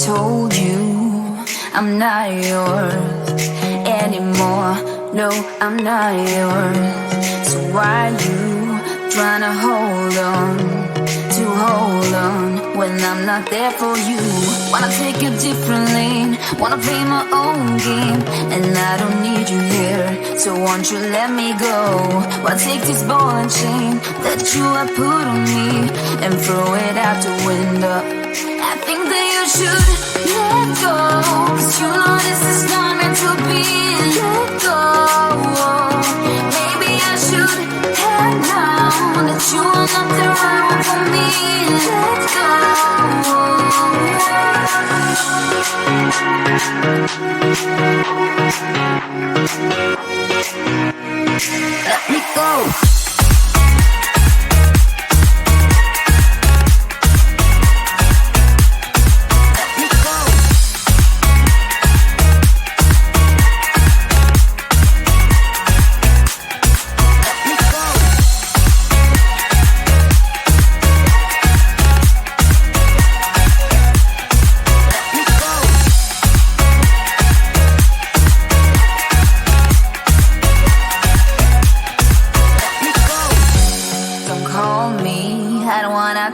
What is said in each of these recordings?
told you I'm not yours anymore. No, I'm not yours. So why you tryna hold on when I'm not there for you? Wanna take a different lane, wanna play my own game, and I don't need you here, so won't you let me go? Wanna take this ball and chain that you have put on me and throw it out the window. I think that you should let go, 'cause you know this is not meant to be. Let go. Maybe I should have known that you are not the right one for me. Let go. Let me go.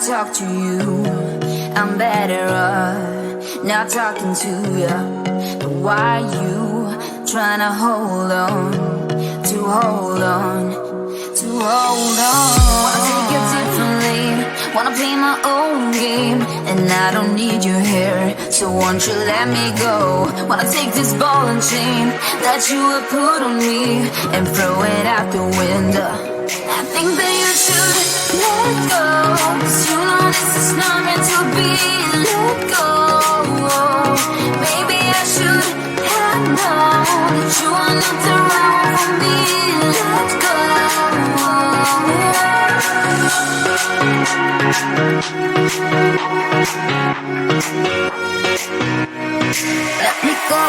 Talk to you, I'm better off not talking to you. But why you tryna hold on? Wanna take it differently, wanna play my own game, and I don't need you here, so won't you let me go? Wanna take this ball and chain that you have put on me and throw it out the window. I think that you should let go, 'cause you know this is not meant to be. Let go. Maybe I should have known that you are not the right one for me. Let go. Let me go.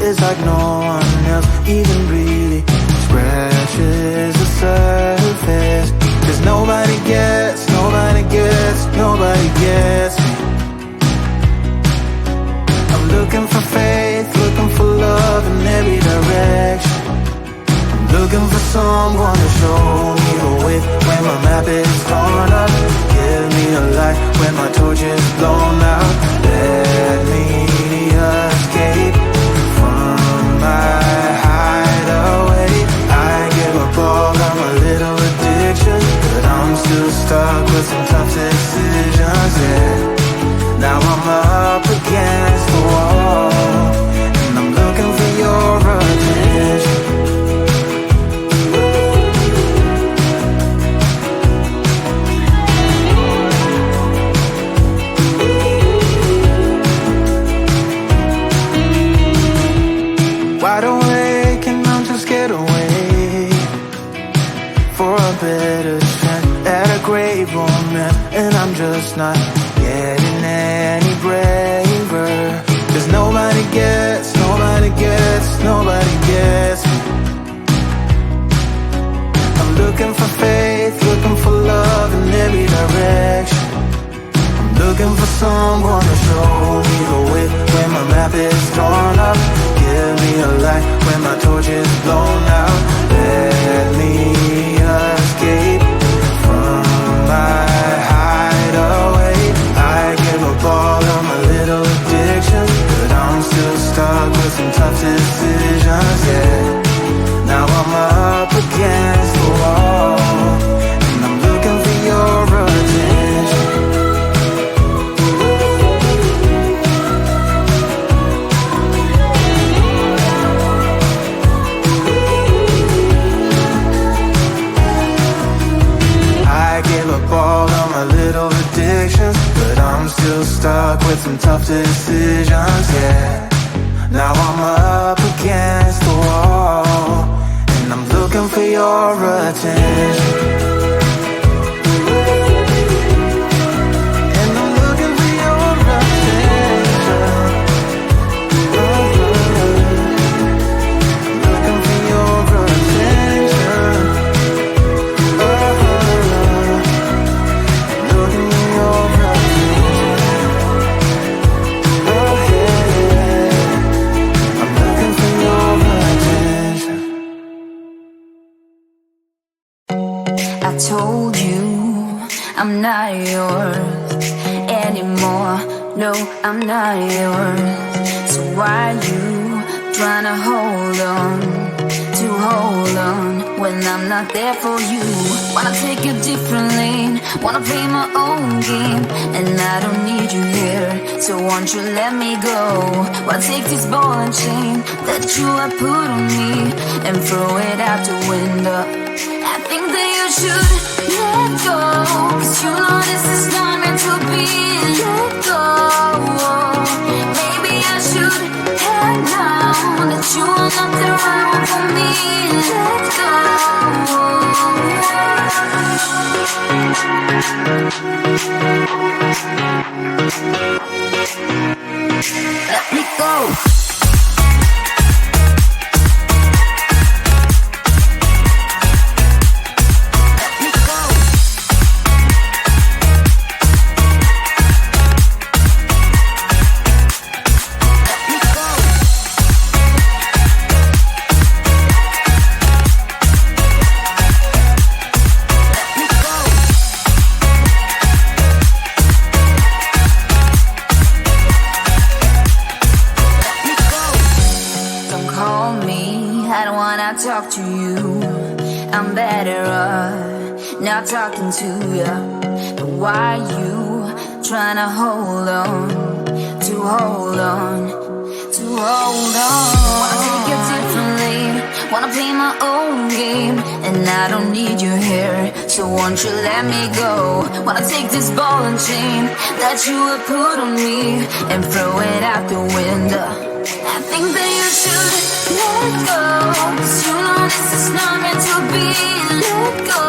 It's like no one else even really scratches the surface. 'Cause nobody gets me. I'm looking for faith, looking for love in every direction. I'm looking for someone to show me the way when my map is torn up. Give me a light when my torch is blown out. Let me escape from my hideaway. I give up all of my little addictions, but I'm still stuck with some tough decisions, yeah. Now I'm up against the wall, and I'm looking for your attention. Wide awake and I'm just scared away for a better chance at a great romance, and I'm just not getting any braver. 'Cause nobody gets me. I'm looking for faith, looking for love in every direction. I'm looking for someone to show me the way when my map is torn up. Give me a light when my torch is blown out. Let me escape from my hideaway. I give up all of my little addictions, but I'm still stuck with some tough decisions, yeah. Now I'm up against the wall, and I'm looking for your attention. I give up all of my little addictions, but I'm still stuck with some tough decisions, yeah. Now I'm up against the wall, and I'm looking for your attention. And I'm looking for your attention. Looking for your attention. Looking for your attention. I'm looking for your attention. I told you I'm not yours anymore. No, I'm not yours. So why you trying to hold on when I'm not there for you? Wanna take a different lane, wanna play my own game, and I don't need you here, so won't you let me go? Why take this ball and chain that you have put on me and throw it out the window? I think that you should let go, 'cause you know this is not meant to be. Let go. Maybe I should head down, that you are not the right one for me. Let go. Let me go. Talk to you, I'm better off not talking to you. But why you trying to hold on? Wanna take a different lane, wanna play my own game, and I don't need you here, so won't you let me go? Wanna take this ball and chain that you have put on me and throw it out the window. I think that you should let go, 'cause you know this is not meant to be. Let go.